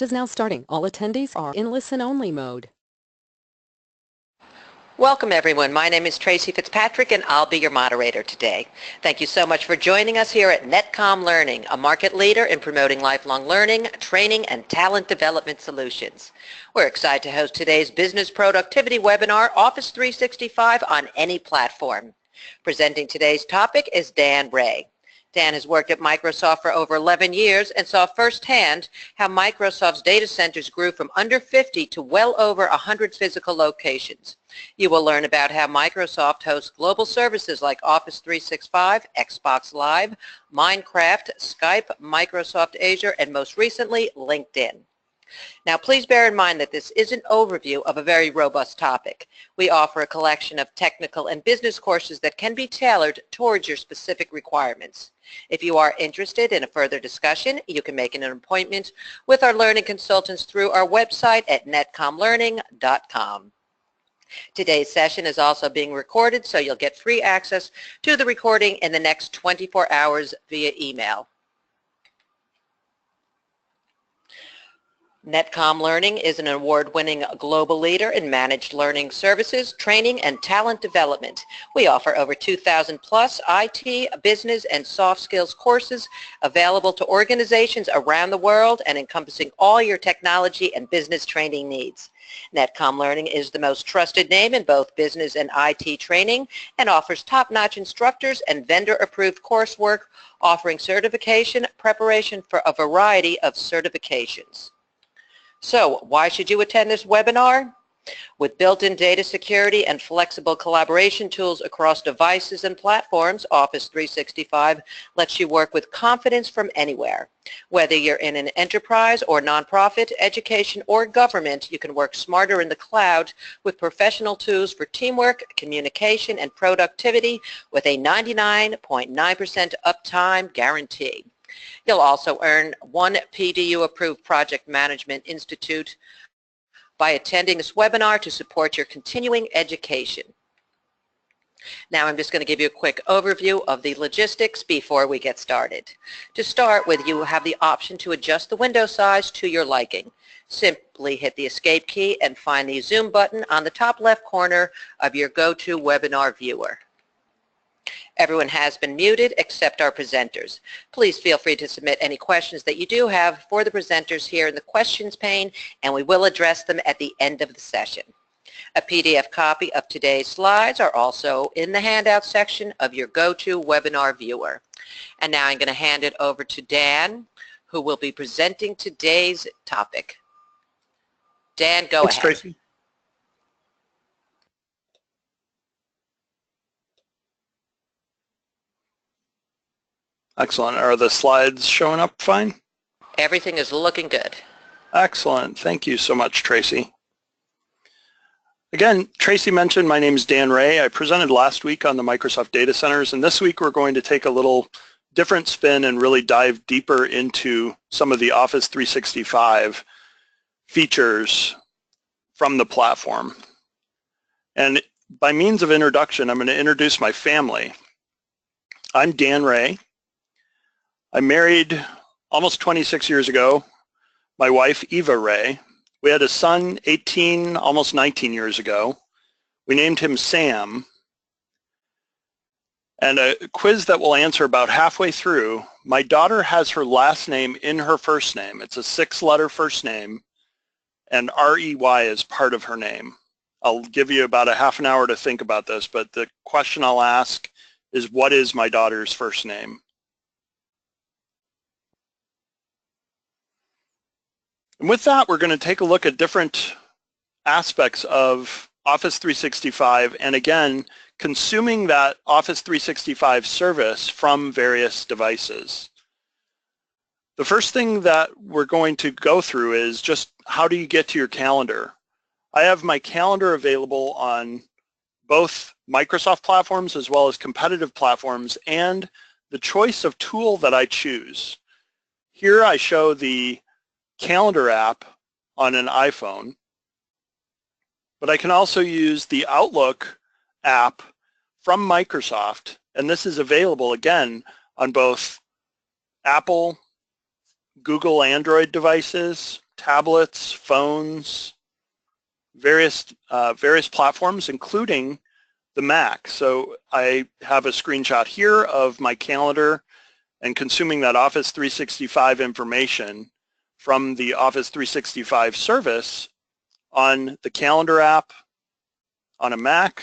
broadcast is now starting. All attendees are in listen-only mode. Welcome everyone. My name is Tracy Fitzpatrick and I'll be your moderator today. Thank you so much for joining us here at Netcom Learning, a market leader in promoting lifelong learning, training, and talent development solutions. We're excited to host today's business productivity webinar, Office 365 on any platform. Presenting today's topic is Dan Ray. Dan has worked at Microsoft for over 11 years and saw firsthand how Microsoft's data centers grew from under 50 to well over 100 physical locations. You will learn about how Microsoft hosts global services like Office 365, Xbox Live, Minecraft, Skype, Microsoft Azure, and most recently, LinkedIn. Now, please bear in mind that this is an overview of a very robust topic. We offer a collection of technical and business courses that can be tailored towards your specific requirements. If you are interested in a further discussion, you can make an appointment with our learning consultants through our website at netcomlearning.com. Today's session is also being recorded, so you'll get free access to the recording in the next 24 hours via email. Netcom Learning is an award-winning global leader in managed learning services, training, and talent development. We offer over 2,000 plus IT, business, and soft skills courses available to organizations around the world and encompassing all your technology and business training needs. Netcom Learning is the most trusted name in both business and IT training and offers top-notch instructors and vendor-approved coursework, offering certification preparation for a variety of certifications. So, why should you attend this webinar? With built-in data security and flexible collaboration tools across devices and platforms, Office 365 lets you work with confidence from anywhere. Whether you're in an enterprise or nonprofit, education, or government, you can work smarter in the cloud with professional tools for teamwork, communication, and productivity with a 99.9% uptime guarantee. You'll also earn one PDU-approved Project Management Institute by attending this webinar to support your continuing education. Now I'm just going to give you a quick overview of the logistics before we get started. To start with, you have the option to adjust the window size to your liking. Simply hit the Escape key and find the Zoom button on the top left corner of your GoToWebinar viewer. Everyone has been muted except our presenters. Please feel free to submit any questions that you do have for the presenters here in the questions pane, and we will address them at the end of the session. A PDF copy of today's slides are also in the handout section of your GoToWebinar viewer. And now I'm going to hand it over to Dan, who will be presenting today's topic. Dan, go ahead. Thanks, Tracy. Excellent. Are the slides showing up fine? Everything is looking good. Excellent. Thank you so much, Tracy. Again, Tracy mentioned my name is Dan Ray. I presented last week on the Microsoft data centers, and this week we're going to take a little different spin and really dive deeper into some of the Office 365 features from the platform. And by means of introduction, I'm going to introduce my family. I'm Dan Ray. I married almost 26 years ago my wife, Eva Ray. We had a son 18, almost 19 years ago. We named him Sam. And a quiz that we'll answer about halfway through, my daughter has her last name in her first name. It's a 6-letter first name, and R-E-Y is part of her name. I'll give you about a half an hour to think about this, but the question I'll ask is, what is my daughter's first name? And with that, we're going to take a look at different aspects of Office 365 and, again, consuming that Office 365 service from various devices. The first thing that we're going to go through is just how do you get to your calendar? I have my calendar available on both Microsoft platforms as well as competitive platforms and the choice of tool that I choose. Here I show the calendar app on an iPhone, but I can also use the Outlook app from Microsoft, and this is available again on both Apple, Google Android devices, tablets, phones, various platforms, including the Mac. So I have a screenshot here of my calendar and consuming that Office 365 information from the Office 365 service on the calendar app on a Mac.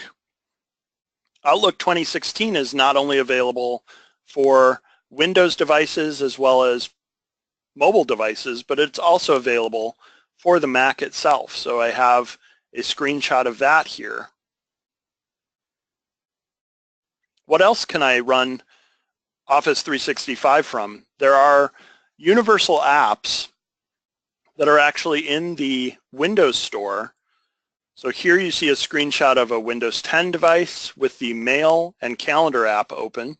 Outlook 2016 is not only available for Windows devices as well as mobile devices, but it's also available for the Mac itself. So I have a screenshot of that here. What else can I run Office 365 from? There are universal apps that are actually in the Windows Store. So here you see a screenshot of a Windows 10 device with the Mail and Calendar app open.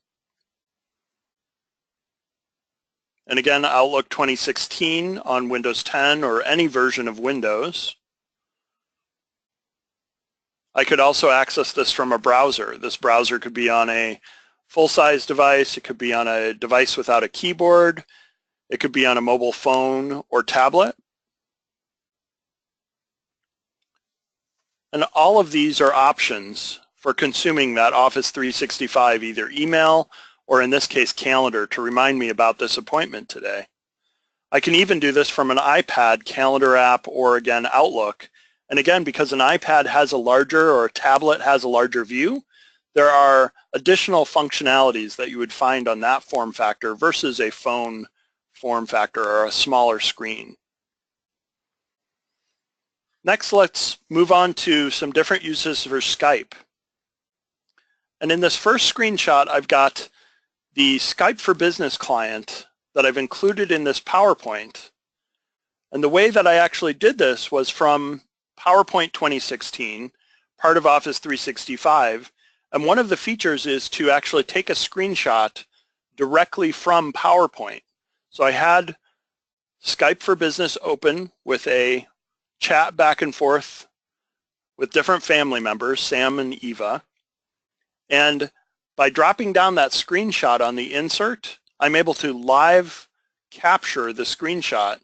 And again, Outlook 2016 on Windows 10 or any version of Windows. I could also access this from a browser. This browser could be on a full-size device. It could be on a device without a keyboard. It could be on a mobile phone or tablet. And all of these are options for consuming that Office 365, either email or in this case, calendar, to remind me about this appointment today. I can even do this from an iPad calendar app or again, Outlook. And again, because an iPad has a larger or a tablet has a larger view, there are additional functionalities that you would find on that form factor versus a phone form factor or a smaller screen. Next, let's move on to some different uses for Skype. And in this first screenshot, I've got the Skype for Business client that I've included in this PowerPoint. And the way that I actually did this was from PowerPoint 2016, part of Office 365. And one of the features is to actually take a screenshot directly from PowerPoint. So I had Skype for Business open with a chat back and forth with different family members, Sam and Eva. And by dropping down that screenshot on the insert, I'm able to live capture the screenshot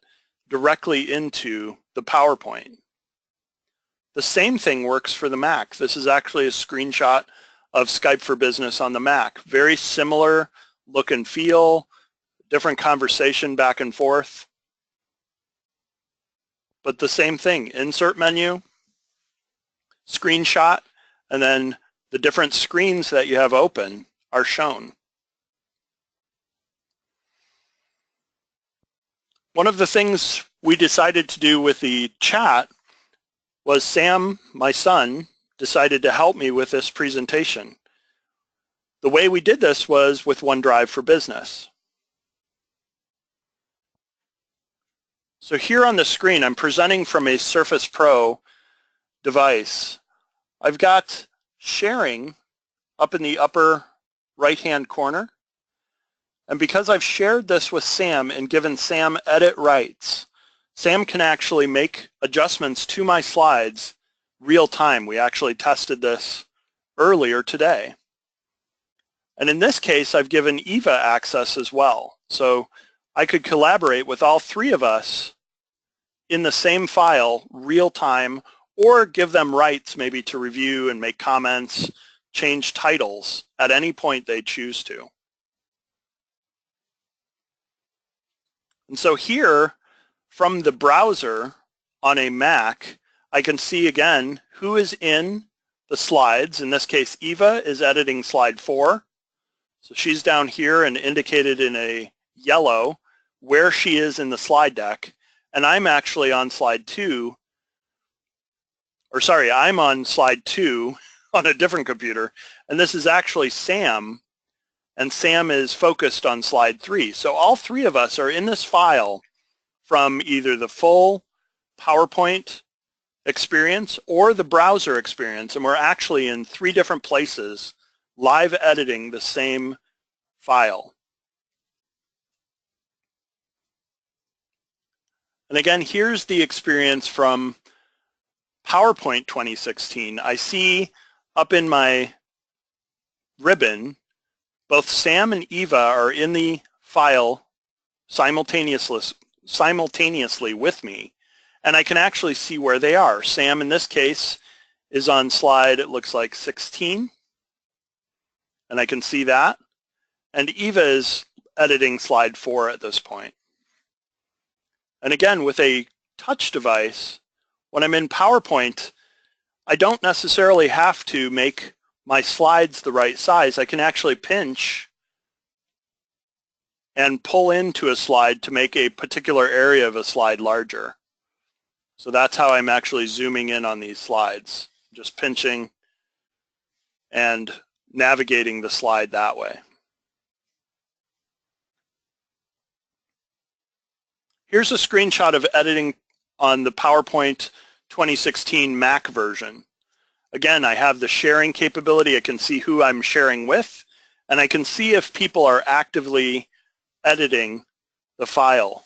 directly into the PowerPoint. The same thing works for the Mac. This is actually a screenshot of Skype for Business on the Mac. Very similar look and feel, different conversation back and forth. But the same thing, insert menu, screenshot, and then the different screens that you have open are shown. One of the things we decided to do with the chat was Sam, my son, decided to help me with this presentation. The way we did this was with OneDrive for Business. So here on the screen, I'm presenting from a Surface Pro device. I've got sharing up in the upper right-hand corner. And because I've shared this with Sam and given Sam edit rights, Sam can actually make adjustments to my slides real time. We actually tested this earlier today. And in this case, I've given Eva access as well. So I could collaborate with all three of us in the same file real time, or give them rights maybe to review and make comments, change titles at any point they choose to. And so here, from the browser on a Mac, I can see again who is in the slides. In this case, Eva is editing slide 4. So she's down here and indicated in a yellow where she is in the slide deck. And I'm actually on slide 2, or sorry, I'm on slide 2 on a different computer. And this is actually Sam, and Sam is focused on slide 3. So all three of us are in this file from either the full PowerPoint experience or the browser experience, and we're actually in 3 different places live editing the same file. And again, here's the experience from PowerPoint 2016. I see up in my ribbon, both Sam and Eva are in the file simultaneously with me. and I can actually see where they are. Sam, in this case, is on slide, it looks like 16, and I can see that. And Eva is editing slide 4 at this point. And again, with a touch device, when I'm in PowerPoint, I don't necessarily have to make my slides the right size. I can actually pinch and pull into a slide to make a particular area of a slide larger. So that's how I'm actually zooming in on these slides, just pinching and navigating the slide that way. Here's a screenshot of editing on the PowerPoint 2016 Mac version. Again, I have the sharing capability. I can see who I'm sharing with, and I can see if people are actively editing the file.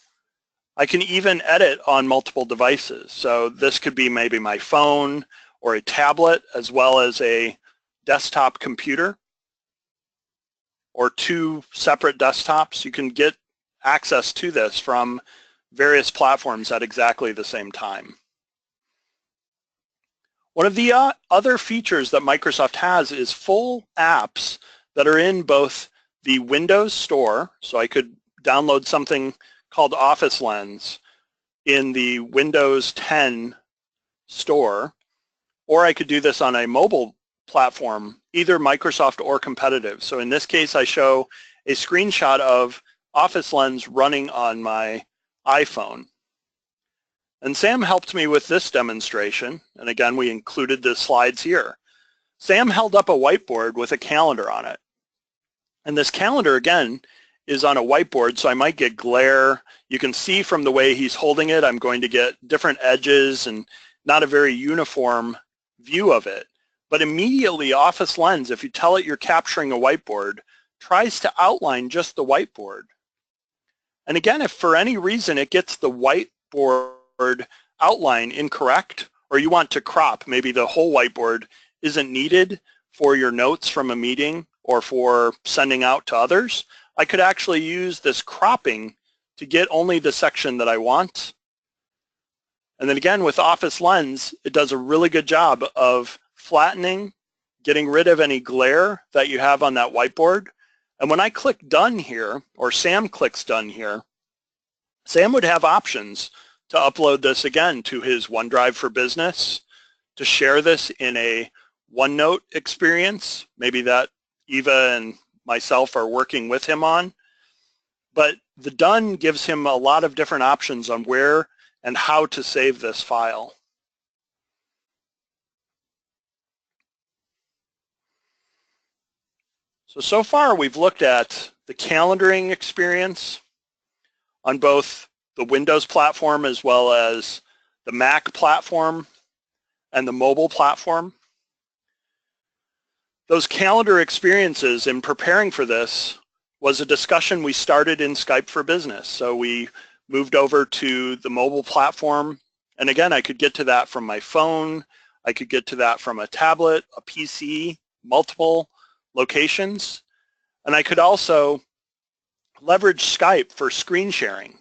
I can even edit on multiple devices. So this could be maybe my phone or a tablet, as well as a desktop computer or 2 separate desktops. You can get access to this from various platforms at exactly the same time. One of the other features that Microsoft has is full apps that are in both the Windows Store, so I could download something called OfficeLens in the Windows 10 store, or I could do this on a mobile platform, either Microsoft or competitive. So in this case, I show a screenshot of OfficeLens running on my iPhone. And Sam helped me with this demonstration, and again, we included the slides here. Sam held up a whiteboard with a calendar on it. And this calendar, again, is on a whiteboard, so I might get glare. You can see from the way he's holding it, I'm going to get different edges and not a very uniform view of it. But immediately, OfficeLens, if you tell it you're capturing a whiteboard, tries to outline just the whiteboard. And again, if for any reason it gets the whiteboard outline incorrect, or you want to crop, maybe the whole whiteboard isn't needed for your notes from a meeting or for sending out to others, I could actually use this cropping to get only the section that I want. And then again, with OfficeLens, it does a really good job of flattening, getting rid of any glare that you have on that whiteboard. And when I click done here, or Sam clicks done here, Sam would have options to upload this again to his OneDrive for Business, to share this in a OneNote experience, maybe that Eva and myself are working with him on. But the done gives him a lot of different options on where and how to save this file. So far we've looked at the calendaring experience on both the Windows platform as well as the Mac platform and the mobile platform. Those calendar experiences in preparing for this was a discussion we started in Skype for Business. So we moved over to the mobile platform, and again, I could get to that from my phone, I could get to that from a tablet, a PC, multiple locations, and I could also leverage Skype for screen sharing.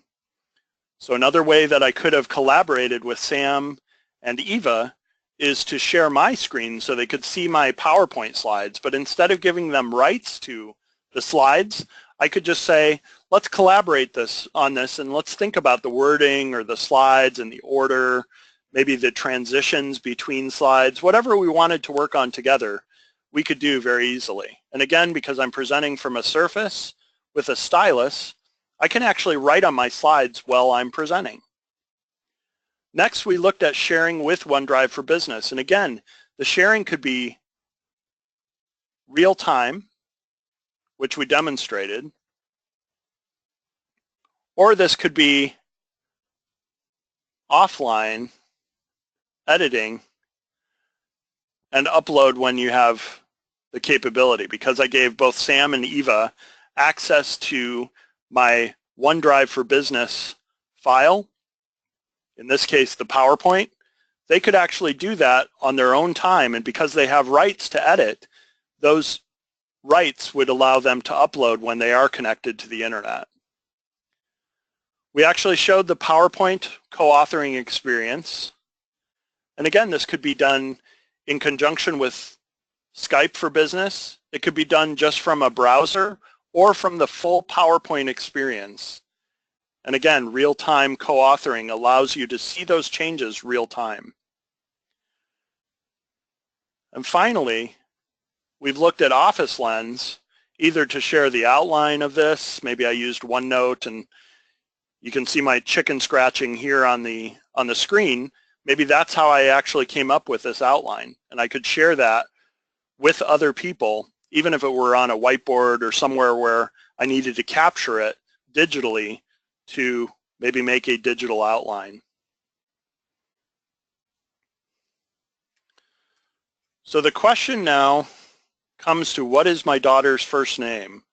So another way that I could have collaborated with Sam and Eva is to share my screen so they could see my PowerPoint slides, but instead of giving them rights to the slides, I could just say, let's collaborate on this and let's think about the wording or the slides and the order, maybe the transitions between slides, whatever we wanted to work on together, we could do very easily. And again, because I'm presenting from a Surface with a stylus, I can actually write on my slides while I'm presenting. Next, we looked at sharing with OneDrive for Business. And again, the sharing could be real time, which we demonstrated, or this could be offline editing and upload when you have the capability, because I gave both Sam and Eva access to my OneDrive for Business file, in this case the PowerPoint. They could actually do that on their own time, and because they have rights to edit, those rights would allow them to upload when they are connected to the internet. We actually showed the PowerPoint co-authoring experience. And again, this could be done in conjunction with Skype for Business. It could be done just from a browser or from the full PowerPoint experience. And again, real-time co-authoring allows you to see those changes real-time. And finally, we've looked at OfficeLens, either to share the outline of this. Maybe I used OneNote, and you can see my chicken scratching here on the screen. Maybe that's how I actually came up with this outline, and I could share that with other people, even if it were on a whiteboard or somewhere where I needed to capture it digitally to maybe make a digital outline. So the question now comes to, what is my daughter's first name?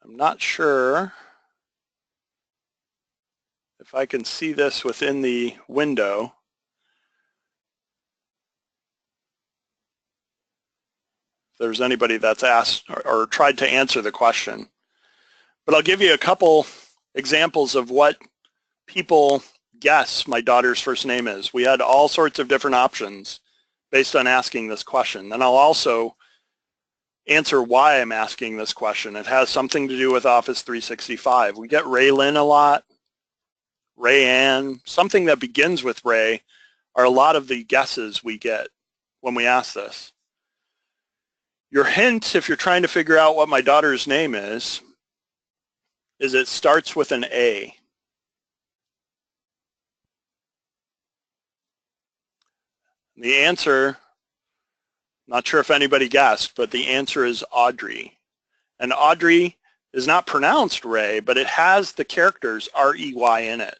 I'm not sure if I can see this within the window. If there's anybody that's asked or tried to answer the question. But I'll give you a couple examples of what people guess my daughter's first name is. We had all sorts of different options based on asking this question. And I'll also answer why I'm asking this question. It has something to do with Office 365. We get Ray Lynn a lot, Ray Ann, something that begins with Ray are a lot of the guesses we get when we ask this. Your hint, if you're trying to figure out what my daughter's name is it starts with an A. The answer, not sure if anybody guessed, but the answer is Audrey. And Audrey is not pronounced Ray, but it has the characters R-E-Y in it.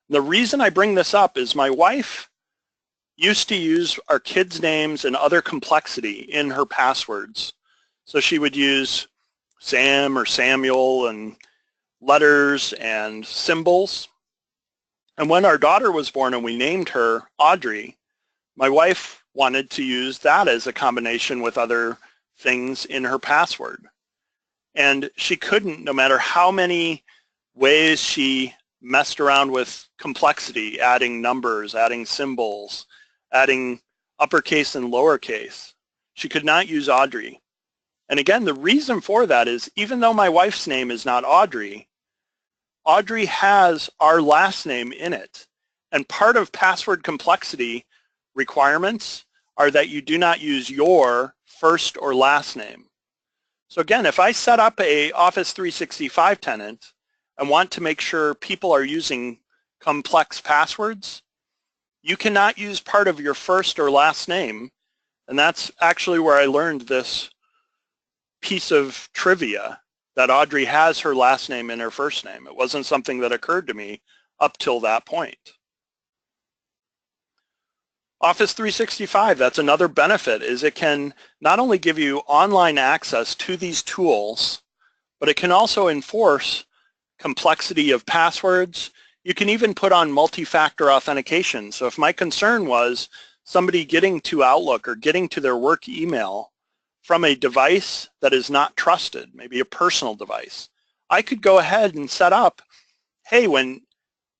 The reason I bring this up is my wife used to use our kids' names and other complexity in her passwords. So she would use Sam or Samuel and letters and symbols. And when our daughter was born and we named her Audrey, my wife wanted to use that as a combination with other things in her password. And she couldn't, no matter how many ways she messed around with complexity, adding numbers, adding symbols, adding uppercase and lowercase. She could not use Audrey. And again, the reason for that is, even though my wife's name is not Audrey, Audrey has our last name in it. And part of password complexity requirements are that you do not use your first or last name. So again, if I set up a Office 365 tenant and want to make sure people are using complex passwords, you cannot use part of your first or last name. And that's actually where I learned this piece of trivia, that Audrey has her last name in her first name. It wasn't something that occurred to me up till that point. Office 365, that's another benefit, is it can not only give you online access to these tools, but it can also enforce complexity of passwords. You can even put on multi-factor authentication. So if my concern was somebody getting to Outlook or getting to their work email from a device that is not trusted, maybe a personal device, I could go ahead and set up, hey, when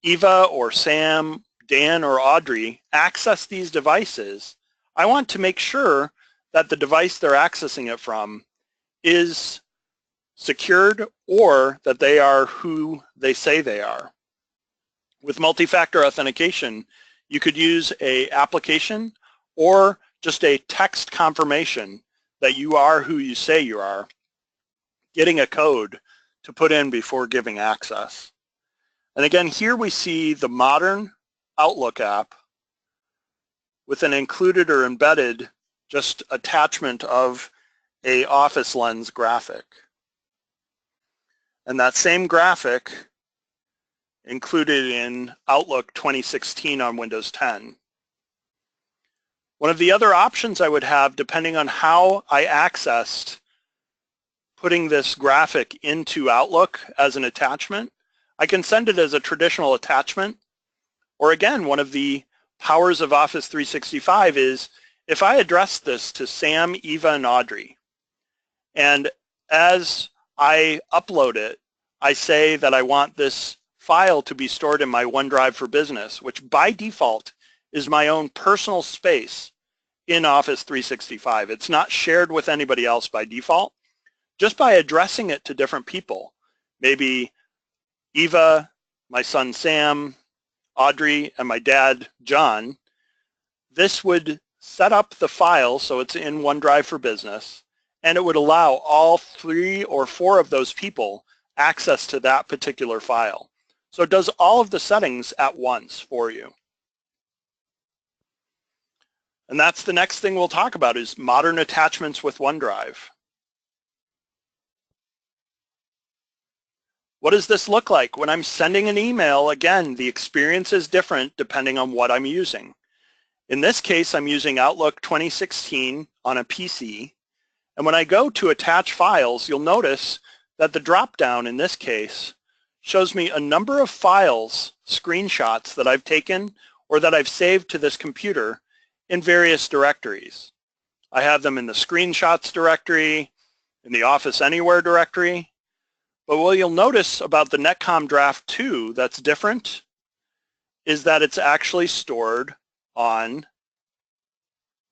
Eva or Sam, Dan or Audrey access these devices, I want to make sure that the device they're accessing it from is secured or that they are who they say they are. With multi-factor authentication, you could use an application or just a text confirmation that you are who you say you are, getting a code to put in before giving access. And again, here we see the modern Outlook app with an included or embedded just attachment of a OfficeLens graphic. And that same graphic included in Outlook 2016 on Windows 10. One of the other options I would have, depending on how I accessed putting this graphic into Outlook as an attachment, I can send it as a traditional attachment. Or again, one of the powers of Office 365 is if I address this to Sam, Eva, and Audrey, and as I upload it, I say that I want this file to be stored in my OneDrive for Business, which by default is my own personal space in Office 365. It's not shared with anybody else by default. Just by addressing it to different people, maybe Eva, my son Sam, Audrey, and my dad John, this would set up the file so it's in OneDrive for Business, and it would allow all 3 or 4 of those people access to that particular file. So it does all of the settings at once for you. And that's the next thing we'll talk about, is modern attachments with OneDrive. What does this look like? When I'm sending an email, again, the experience is different depending on what I'm using. In this case, I'm using Outlook 2016 on a PC. And when I go to attach files, you'll notice that the drop-down in this case shows me a number of files, screenshots that I've taken or that I've saved to this computer in various directories. I have them in the Screenshots directory, in the Office Anywhere directory. But what you'll notice about the Netcom Draft 2 that's different is that it's actually stored on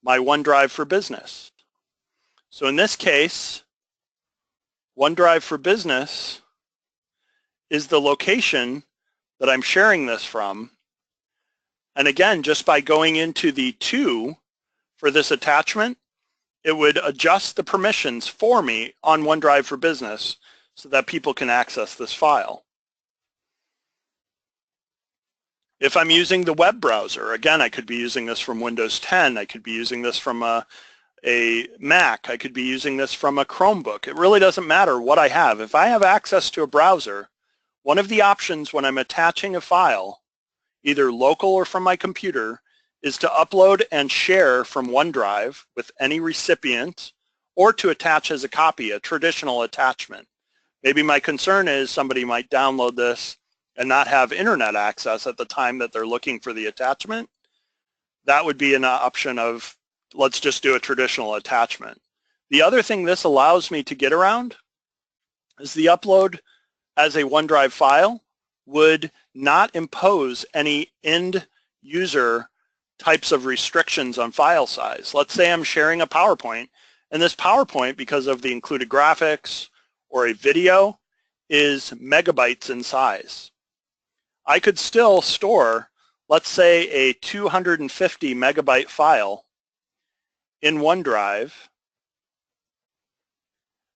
my OneDrive for Business. So in this case, OneDrive for Business is the location that I'm sharing this from. And again, just by going into the 2 for this attachment, it would adjust the permissions for me on OneDrive for Business so that people can access this file. If I'm using the web browser, again, I could be using this from Windows 10, I could be using this from a Mac, I could be using this from a Chromebook. It really doesn't matter what I have. If I have access to a browser, one of the options when I'm attaching a file, either local or from my computer, is to upload and share from OneDrive with any recipient, or to attach as a copy, a traditional attachment. Maybe my concern is somebody might download this and not have internet access at the time that they're looking for the attachment. That would be an option of, let's just do a traditional attachment. The other thing this allows me to get around is the upload as a OneDrive file would not impose any end user types of restrictions on file size. Let's say I'm sharing a PowerPoint, and this PowerPoint, because of the included graphics or a video, is megabytes in size. I could still store, let's say, a 250 megabyte file in OneDrive,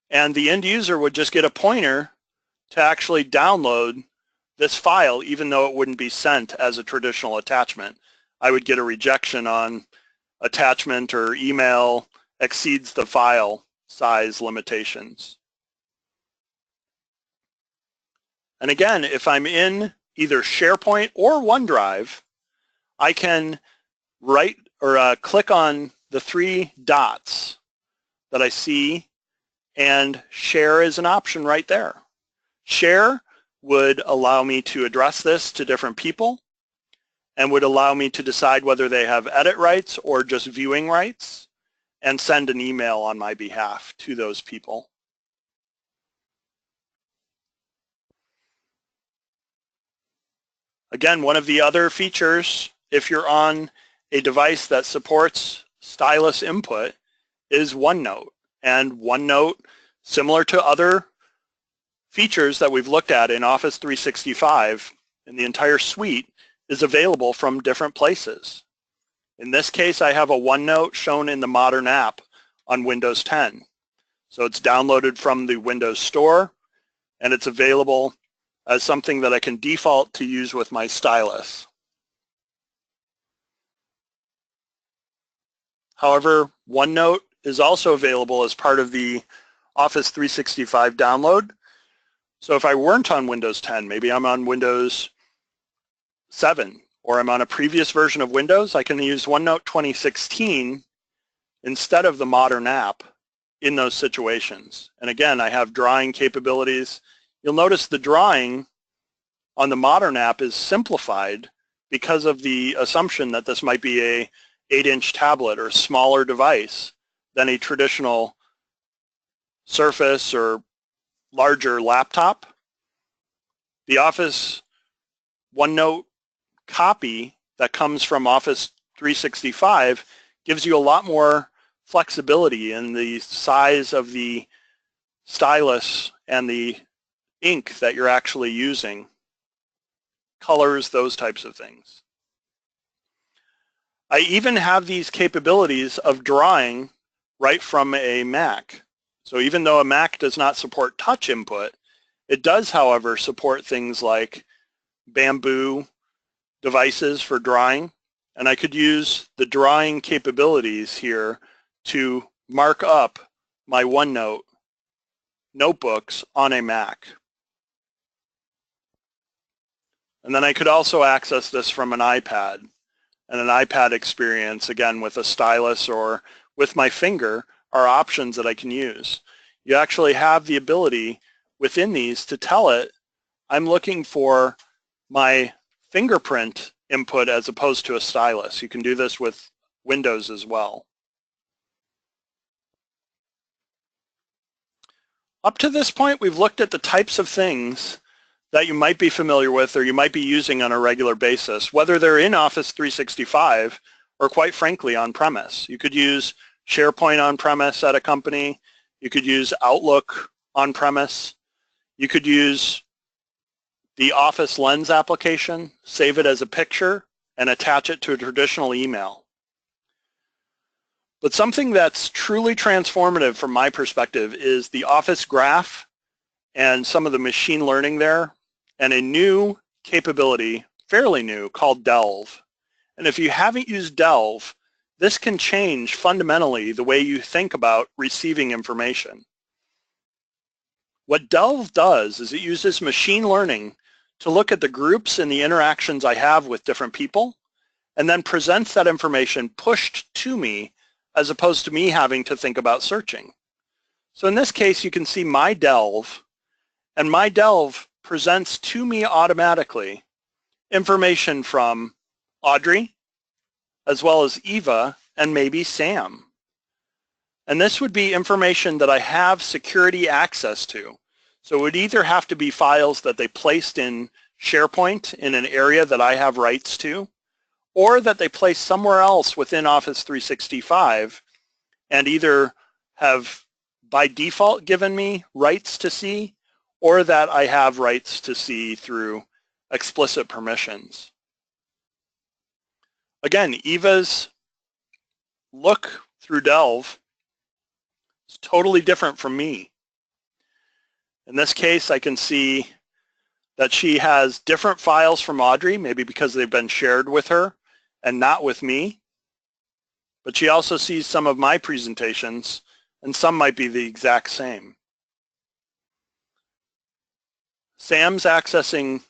and the end user would just get a pointer to actually download this file, even though it wouldn't be sent as a traditional attachment. I would get a rejection on attachment or email exceeds the file size limitations. And again, if I'm in either SharePoint or OneDrive, I can click on the 3 dots that I see, and share is an option right there. Share would allow me to address this to different people and would allow me to decide whether they have edit rights or just viewing rights, and send an email on my behalf to those people. Again, one of the other features, if you're on a device that supports stylus input, is OneNote. And OneNote, similar to other features that we've looked at in Office 365, and the entire suite, is available from different places. In this case, I have a OneNote shown in the Modern app on Windows 10. So it's downloaded from the Windows Store, and it's available as something that I can default to use with my stylus. However, OneNote is also available as part of the Office 365 download. So if I weren't on Windows 10, maybe I'm on Windows 7, or I'm on a previous version of Windows, I can use OneNote 2016 instead of the Modern app in those situations. And again, I have drawing capabilities. You'll notice the drawing on the Modern app is simplified because of the assumption that this might be a 8-inch tablet or smaller device than a traditional Surface or larger laptop. The Office OneNote copy that comes from Office 365 gives you a lot more flexibility in the size of the stylus and the ink that you're actually using, colors, those types of things. I even have these capabilities of drawing right from a Mac. So even though a Mac does not support touch input, it does, however, support things like bamboo devices for drawing, and I could use the drawing capabilities here to mark up my OneNote notebooks on a Mac. And then I could also access this from an iPad, and an iPad experience, again, with a stylus or with my finger, are options that I can use. You actually have the ability within these to tell it, I'm looking for my fingerprint input as opposed to a stylus. You can do this with Windows as well. Up to this point, we've looked at the types of things that you might be familiar with or you might be using on a regular basis, whether they're in Office 365 or, quite frankly, on-premise. You could use SharePoint on-premise at a company. You could use Outlook on-premise. You could use the OfficeLens application, save it as a picture, and attach it to a traditional email. But something that's truly transformative from my perspective is the Office Graph and some of the machine learning there, and a new capability, fairly new, called Delve. And if you haven't used Delve, this can change fundamentally the way you think about receiving information. What Delve does is it uses machine learning to look at the groups and the interactions I have with different people, and then presents that information pushed to me as opposed to me having to think about searching. So in this case, you can see my Delve, and my Delve presents to me automatically information from Audrey, as well as Eva, and maybe Sam. And this would be information that I have security access to. So it would either have to be files that they placed in SharePoint in an area that I have rights to, or that they place somewhere else within Office 365 and either have by default given me rights to see, or that I have rights to see through explicit permissions. Again, Eva's look through Delve is totally different from me. In this case, I can see that she has different files from Audrey, maybe because they've been shared with her and not with me. But she also sees some of my presentations, and some might be the exact same. Sam's accessing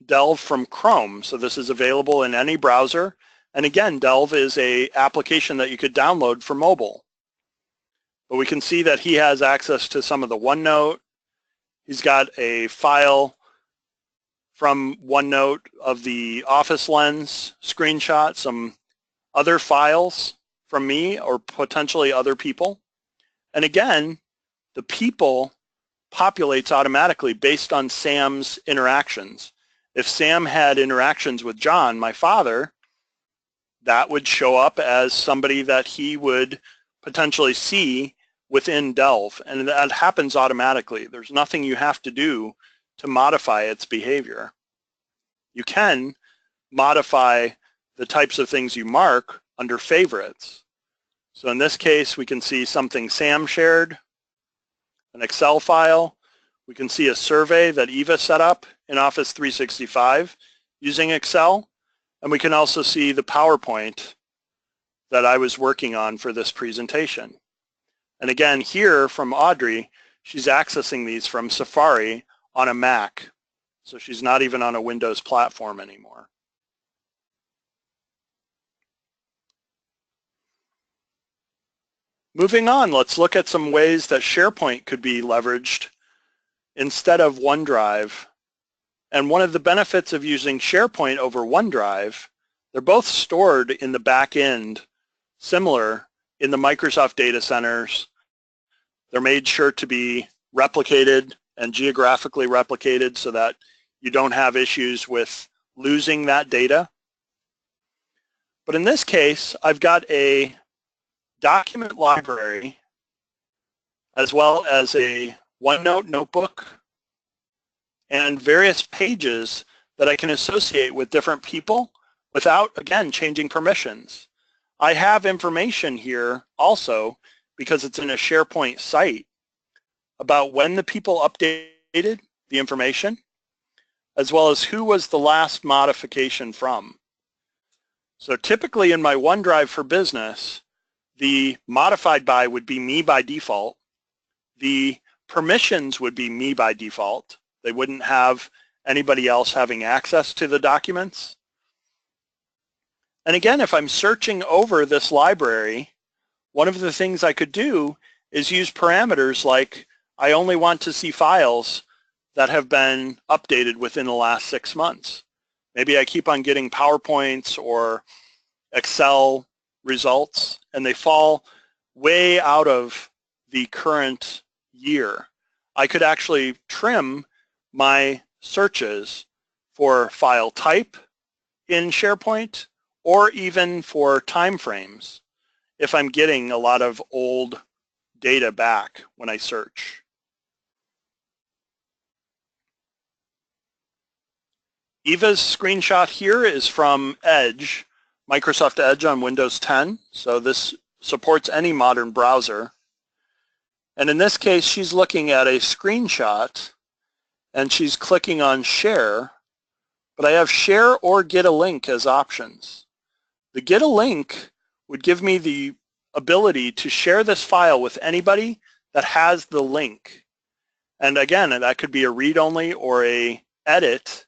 Delve from Chrome, so this is available in any browser. And again, Delve is an application that you could download for mobile. But we can see that he has access to some of the OneNote. He's got a file from OneNote of the OfficeLens screenshot, some other files from me or potentially other people. And again, the people populates automatically based on Sam's interactions. If Sam had interactions with John, my father, that would show up as somebody that he would potentially see within Delve, and that happens automatically. There's nothing you have to do to modify its behavior. You can modify the types of things you mark under favorites. So in this case, we can see something Sam shared, an Excel file. We can see a survey that Eva set up in Office 365 using Excel, and we can also see the PowerPoint that I was working on for this presentation. And again, here from Audrey, she's accessing these from Safari on a Mac. So she's not even on a Windows platform anymore. Moving on, let's look at some ways that SharePoint could be leveraged instead of OneDrive. And one of the benefits of using SharePoint over OneDrive, they're both stored in the back end, similar in the Microsoft data centers. They're made sure to be replicated and geographically replicated so that you don't have issues with losing that data. But in this case, I've got a document library as well as a OneNote notebook and various pages that I can associate with different people without, again, changing permissions. I have information here also, because it's in a SharePoint site, about when the people updated the information, as well as who was the last modification from. So typically in my OneDrive for Business, the modified by would be me by default. The permissions would be me by default. They wouldn't have anybody else having access to the documents. And again, if I'm searching over this library, one of the things I could do is use parameters like I only want to see files that have been updated within the last 6 months. Maybe I keep on getting PowerPoints or Excel results, and they fall way out of the current year. I could actually trim my searches for file type in SharePoint or even for time frames if I'm getting a lot of old data back when I search. Eva's screenshot here is from Edge, Microsoft Edge on Windows 10. So this supports any modern browser. And in this case, she's looking at a screenshot and she's clicking on share, but I have share or get a link as options. The get a link would give me the ability to share this file with anybody that has the link. And again, that could be a read-only or a edit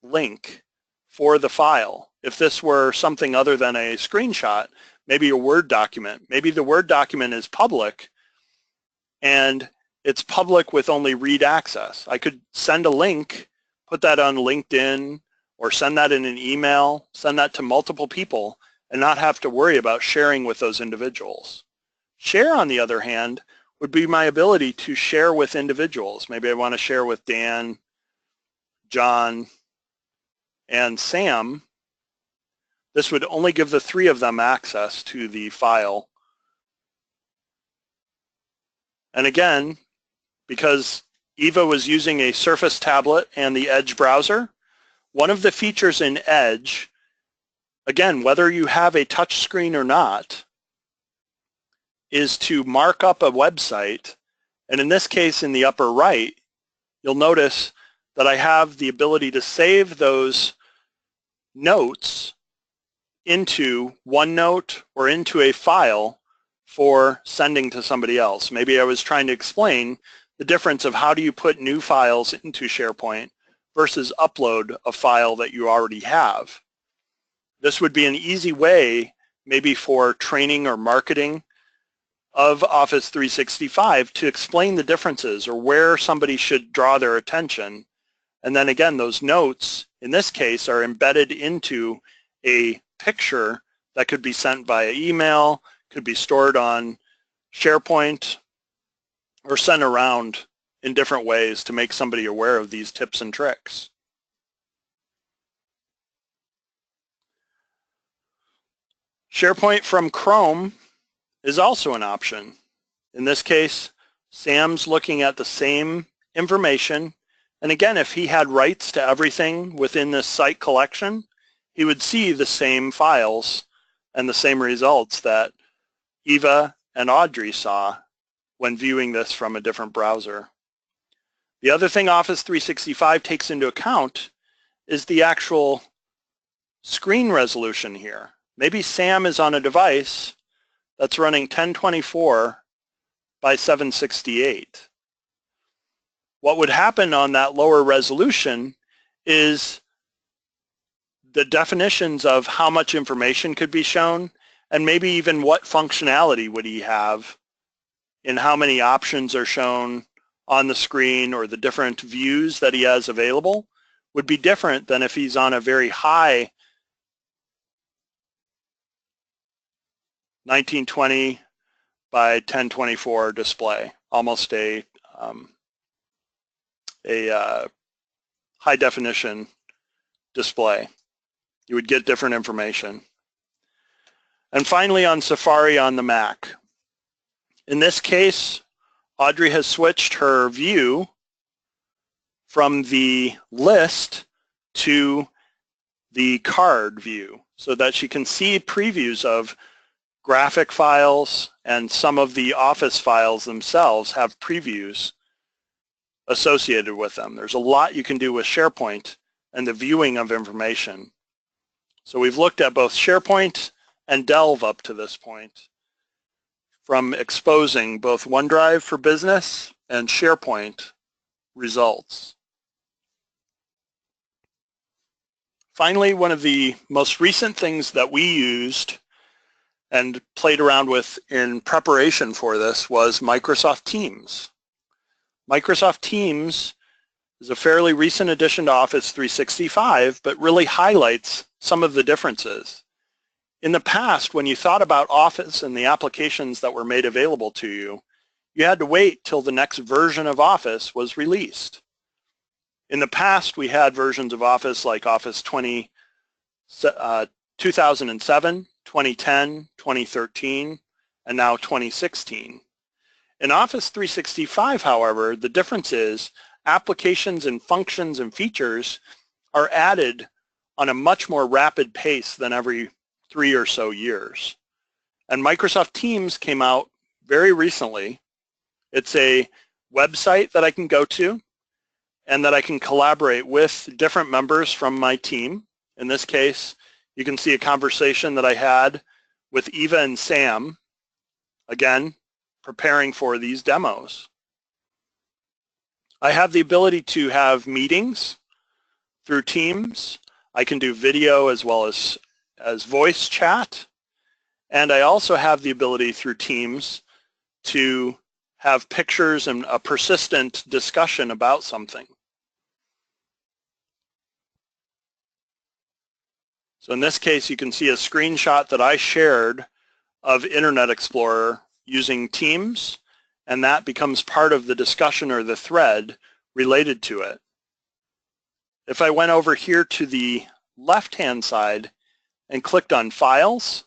link for the file. If this were something other than a screenshot, maybe a Word document, maybe the Word document is public and it's public with only read access. I could send a link, put that on LinkedIn, or send that in an email, send that to multiple people and not have to worry about sharing with those individuals. Share, on the other hand, would be my ability to share with individuals. Maybe I want to share with Dan, John, and Sam. This would only give the 3 of them access to the file. And again, because Eva was using a Surface tablet and the Edge browser, one of the features in Edge, again, whether you have a touch screen or not, is to mark up a website. And in this case, in the upper right, you'll notice that I have the ability to save those notes into OneNote or into a file for sending to somebody else. Maybe I was trying to explain the difference of how do you put new files into SharePoint versus upload a file that you already have. This would be an easy way, maybe for training or marketing of Office 365, to explain the differences or where somebody should draw their attention. And then again, those notes, in this case, are embedded into a picture that could be sent via email, could be stored on SharePoint, or sent around in different ways to make somebody aware of these tips and tricks. SharePoint from Chrome is also an option. In this case, Sam's looking at the same information. And again, if he had rights to everything within this site collection, he would see the same files and the same results that Eva and Audrey saw when viewing this from a different browser. The other thing Office 365 takes into account is the actual screen resolution here. Maybe Sam is on a device that's running 1024 by 768. What would happen on that lower resolution is the definitions of how much information could be shown, and maybe even what functionality would he have in how many options are shown on the screen, or the different views that he has available would be different than if he's on a very high 1920 by 1024 display, almost a high definition display. You would get different information. And finally on Safari on the Mac. In this case, Audrey has switched her view from the list to the card view so that she can see previews of graphic files, and some of the Office files themselves have previews associated with them. There's a lot you can do with SharePoint and the viewing of information. So we've looked at both SharePoint and Delve up to this point, from exposing both OneDrive for Business and SharePoint results. Finally, one of the most recent things that we used and played around with in preparation for this was Microsoft Teams. Microsoft Teams is a fairly recent addition to Office 365, but really highlights some of the differences. In the past, when you thought about Office and the applications that were made available to you, you had to wait till the next version of Office was released. In the past, we had versions of Office like Office 2007, 2010, 2013, and now 2016. In Office 365, however, the difference is applications and functions and features are added on a much more rapid pace than every 3 or so years. And Microsoft Teams came out very recently. It's a website that I can go to and that I can collaborate with different members from my team. In this case, you can see a conversation that I had with Eva and Sam, again, preparing for these demos. I have the ability to have meetings through Teams. I can do video as well as voice chat. And I also have the ability through Teams to have pictures and a persistent discussion about something. So in this case, you can see a screenshot that I shared of Internet Explorer using Teams, and that becomes part of the discussion or the thread related to it. If I went over here to the left-hand side and clicked on Files,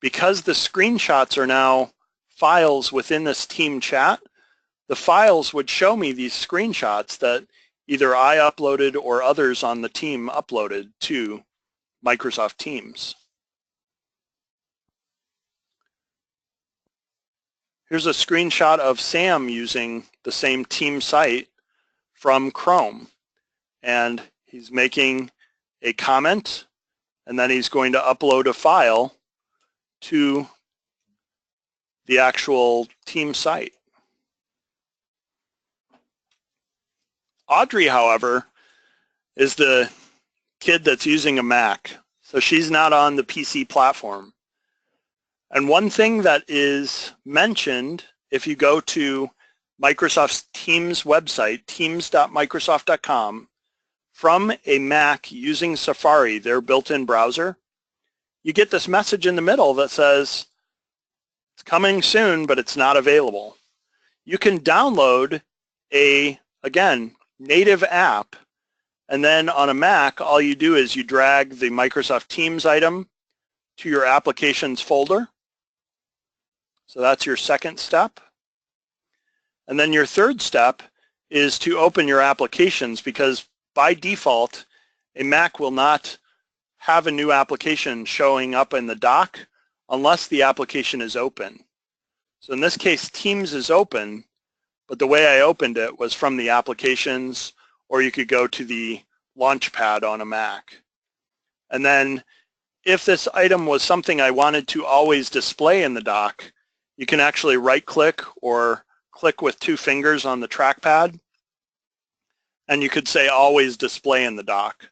because the screenshots are now files within this team chat, the files would show me these screenshots that either I uploaded or others on the team uploaded to Microsoft Teams. Here's a screenshot of Sam using the same team site from Chrome. And he's making a comment, and then he's going to upload a file to the actual team site. Audrey, however, is the kid that's using a Mac, so she's not on the PC platform. And one thing that is mentioned if you go to Microsoft's Teams website, teams.microsoft.com, from a Mac using Safari, their built-in browser, you get this message in the middle that says, it's coming soon, but it's not available. You can download a, again, native app, and then on a Mac, all you do is you drag the Microsoft Teams item to your applications folder. So that's your second step. And then your third step is to open your applications, because by default, a Mac will not have a new application showing up in the dock unless the application is open. So in this case, Teams is open, but the way I opened it was from the applications, or you could go to the Launchpad on a Mac. And then if this item was something I wanted to always display in the dock, you can actually right-click or click with 2 fingers on the trackpad, and you could say always display in the dock.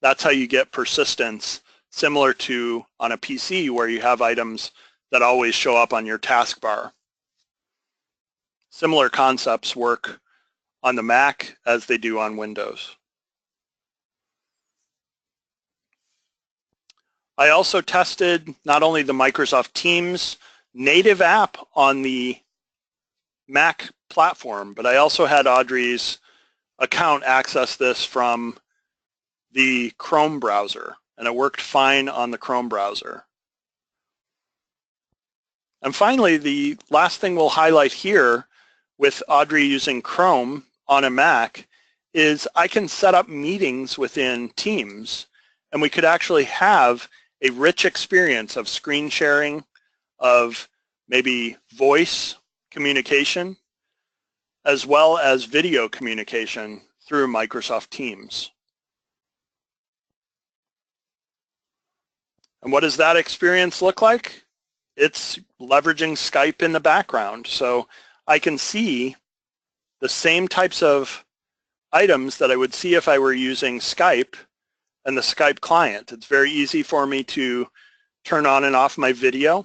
That's how you get persistence, similar to on a PC where you have items that always show up on your taskbar. Similar concepts work on the Mac as they do on Windows. I also tested not only the Microsoft Teams native app on the Mac platform, but I also had Audrey's account access this from the Chrome browser, and it worked fine on the Chrome browser. And finally, the last thing we'll highlight here with Audrey using Chrome on a Mac is I can set up meetings within Teams, and we could actually have a rich experience of screen sharing, of maybe voice communication, as well as video communication through Microsoft Teams. And what does that experience look like? It's leveraging Skype in the background. So I can see the same types of items that I would see if I were using Skype and the Skype client. It's very easy for me to turn on and off my video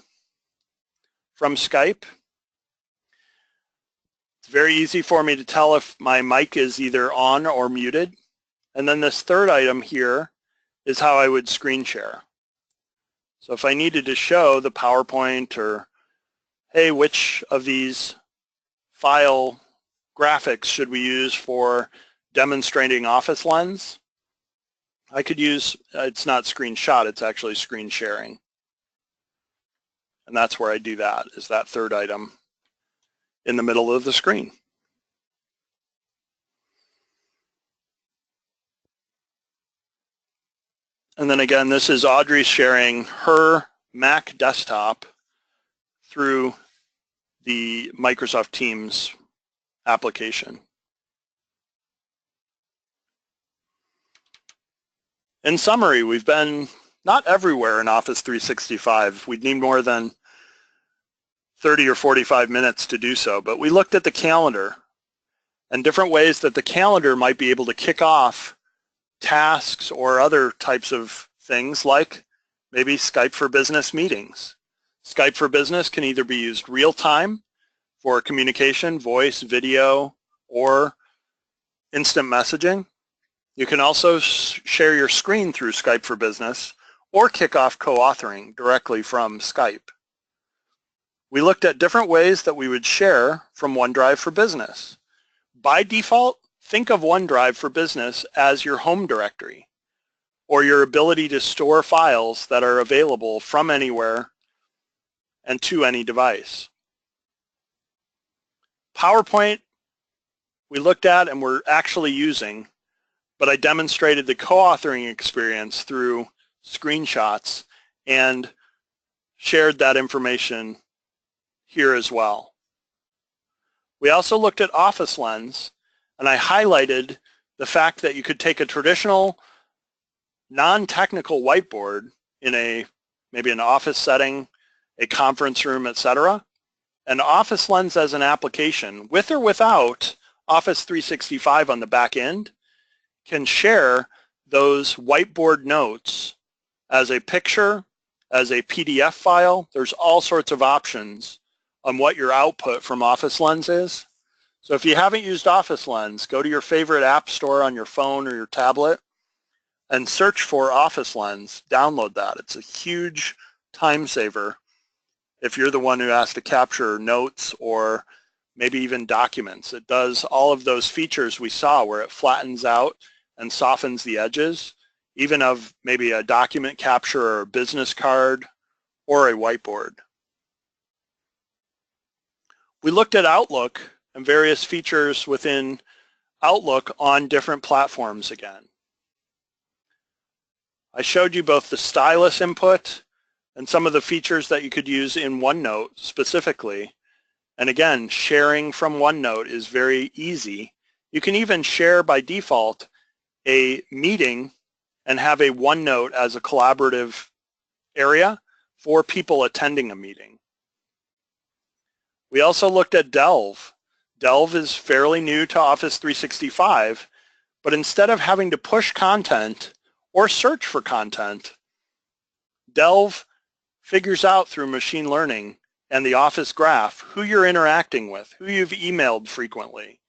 from Skype. It's very easy for me to tell if my mic is either on or muted. And then this third item here is how I would screen share. So if I needed to show the PowerPoint or, hey, which of these file graphics should we use for demonstrating OfficeLens, I could use, it's not screenshot, it's actually screen sharing. And that's where I do that, is that third item in the middle of the screen. And then again, this is Audrey sharing her Mac desktop through the Microsoft Teams application. In summary, we've been not everywhere in Office 365. We'd need more than 30 or 45 minutes to do so, but we looked at the calendar and different ways that the calendar might be able to kick off tasks or other types of things like maybe Skype for Business meetings. Skype for Business can either be used real time for communication, voice, video, or instant messaging. You can also share your screen through Skype for Business or kick off co-authoring directly from Skype. We looked at different ways that we would share from OneDrive for Business. By default, think of OneDrive for Business as your home directory or your ability to store files that are available from anywhere and to any device. PowerPoint we looked at and we're actually using, but I demonstrated the co-authoring experience through screenshots and shared that information here as well. We also looked at OfficeLens, and I highlighted the fact that you could take a traditional non-technical whiteboard in maybe an office setting, a conference room, etc., and OfficeLens as an application, with or without Office 365 on the back end, can share those whiteboard notes as a picture, as a PDF file. There's all sorts of options on what your output from OfficeLens is. So if you haven't used OfficeLens, go to your favorite app store on your phone or your tablet and search for OfficeLens. Download that. It's a huge time saver if you're the one who has to capture notes or maybe even documents. It does all of those features we saw where it flattens out and softens the edges, even of maybe a document capture or a business card or a whiteboard. We looked at Outlook and various features within Outlook on different platforms again. I showed you both the stylus input and some of the features that you could use in OneNote specifically. And again, sharing from OneNote is very easy. You can even share by default a meeting and have a OneNote as a collaborative area for people attending a meeting. We also looked at Delve. Delve is fairly new to Office 365, but instead of having to push content or search for content, Delve figures out through machine learning and the Office graph who you're interacting with, who you've emailed frequently,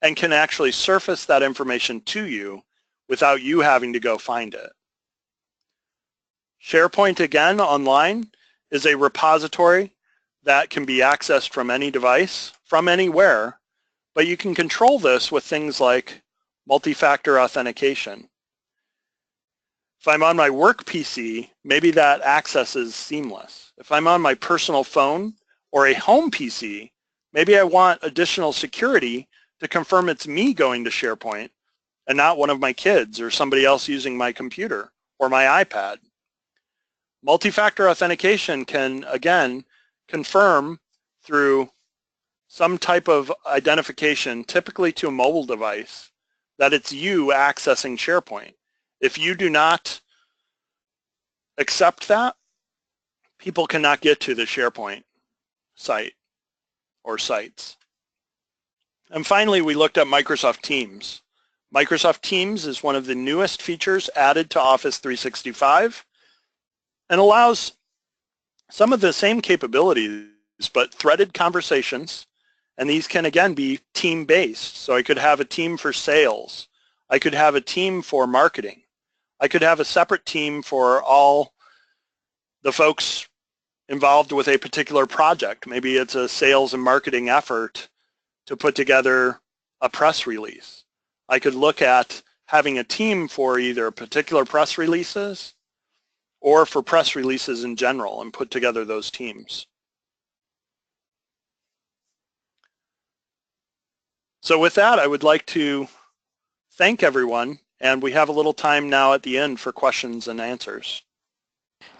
and can actually surface that information to you without you having to go find it. SharePoint, again, online, is a repository that can be accessed from any device, from anywhere, but you can control this with things like multi-factor authentication. If I'm on my work PC, maybe that access is seamless. If I'm on my personal phone or a home PC, maybe I want additional security to confirm it's me going to SharePoint and not one of my kids or somebody else using my computer or my iPad. Multi-factor authentication can, again, confirm through some type of identification, typically to a mobile device, that it's you accessing SharePoint. If you do not accept that, people cannot get to the SharePoint site or sites. And finally, we looked at Microsoft Teams. Microsoft Teams is one of the newest features added to Office 365 and allows some of the same capabilities, but threaded conversations. And these can, again, be team-based. So I could have a team for sales. I could have a team for marketing. I could have a separate team for all the folks involved with a particular project. Maybe it's a sales and marketing effort to put together a press release. I could look at having a team for either particular press releases or for press releases in general and put together those teams. So with that, I would like to thank everyone, and we have a little time now at the end for questions and answers.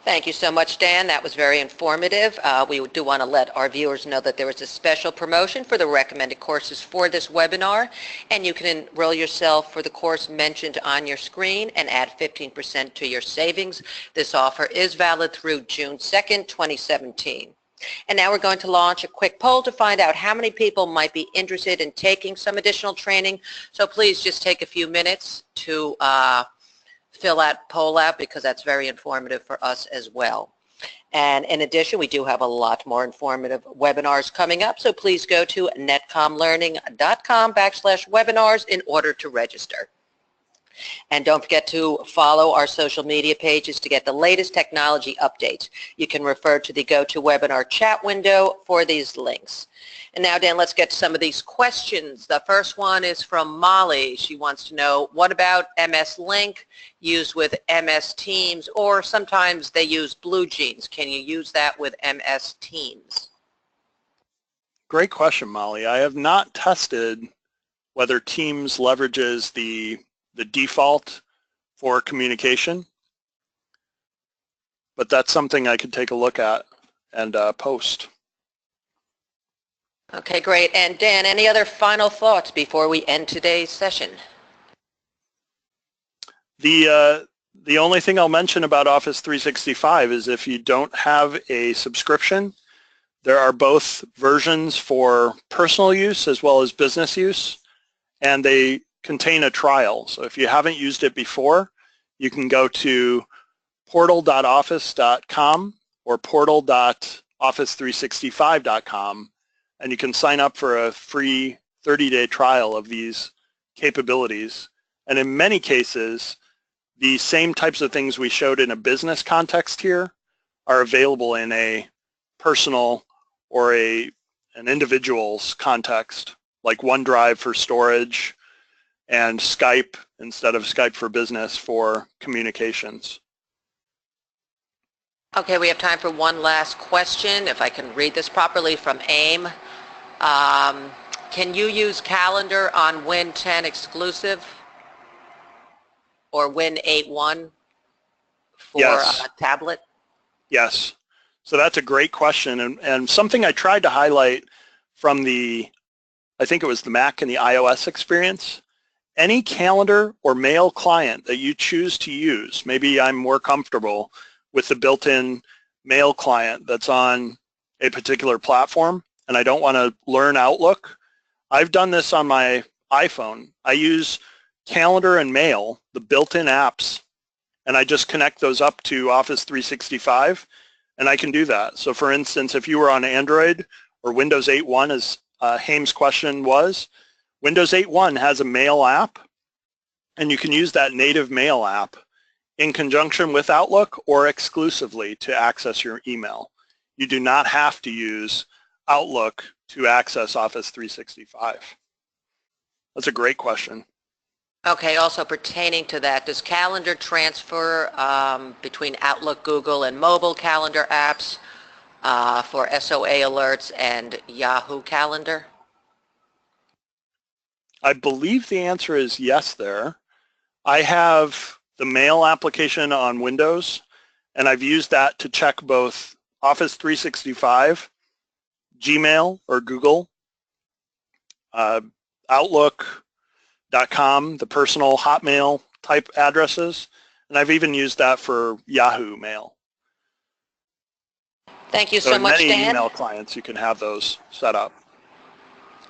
Thank you so much, Dan. That was very informative. We do want to let our viewers know that there is a special promotion for the recommended courses for this webinar, and you can enroll yourself for the course mentioned on your screen and add 15% to your savings. This offer is valid through June 2nd, 2017. And now we're going to launch a quick poll to find out how many people might be interested in taking some additional training. So please just take a few minutes to fill that poll out, because that's very informative for us as well. And in addition, we do have a lot more informative webinars coming up, so please go to netcomlearning.com/webinars in order to register. And don't forget to follow our social media pages to get the latest technology updates. You can refer to the GoToWebinar chat window for these links. And now, Dan, let's get to some of these questions. The first one is from Molly. She wants to know, what about MS Link used with MS Teams, or sometimes they use Blue Jeans? Can you use that with MS Teams? Great question, Molly. I have not tested whether Teams leverages the default for communication, but that's something I could take a look at and post. Okay, great. And Dan, any other final thoughts before we end today's session? The only thing I'll mention about Office 365 is if you don't have a subscription, there are both versions for personal use as well as business use, and they contain a trial. So if you haven't used it before, you can go to portal.office.com or portal.office365.com, and you can sign up for a free 30-day trial of these capabilities. And in many cases, the same types of things we showed in a business context here are available in a personal or an individual's context, like OneDrive for storage, and Skype instead of Skype for Business for communications. Okay, we have time for one last question, if I can read this properly, from AIM. Can you use Calendar on Win 10 exclusive or Win 8.1 for Yes. tablet? Yes. So that's a great question, and something I tried to highlight from I think it was the Mac and the iOS experience. Any calendar or mail client that you choose to use, maybe I'm more comfortable with the built-in mail client that's on a particular platform and I don't want to learn Outlook. I've done this on my iPhone. I use Calendar and Mail, the built-in apps, and I just connect those up to Office 365, and I can do that. So for instance, if you were on Android or Windows 8.1, as Haim's question was, Windows 8.1 has a mail app, and you can use that native mail app in conjunction with Outlook or exclusively to access your email. You do not have to use Outlook to access Office 365. That's a great question. Okay, also pertaining to that, does Calendar transfer between Outlook, Google, and mobile calendar apps for SOA alerts and Yahoo Calendar? I believe the answer is yes there. I have the Mail application on Windows, and I've used that to check both Office 365, Gmail or Google, Outlook.com, the personal Hotmail type addresses, and I've even used that for Yahoo Mail. Thank you So so in much, many Dan. email clients, you can have those set up.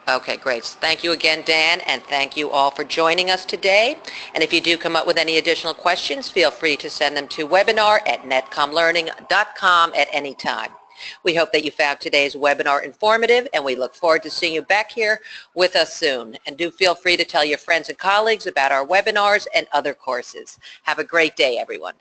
Okay, great. Thank you again, Dan, and thank you all for joining us today. And if you do come up with any additional questions, feel free to send them to webinar@netcomlearning.com at any time. We hope that you found today's webinar informative, and we look forward to seeing you back here with us soon. And do feel free to tell your friends and colleagues about our webinars and other courses. Have a great day, everyone.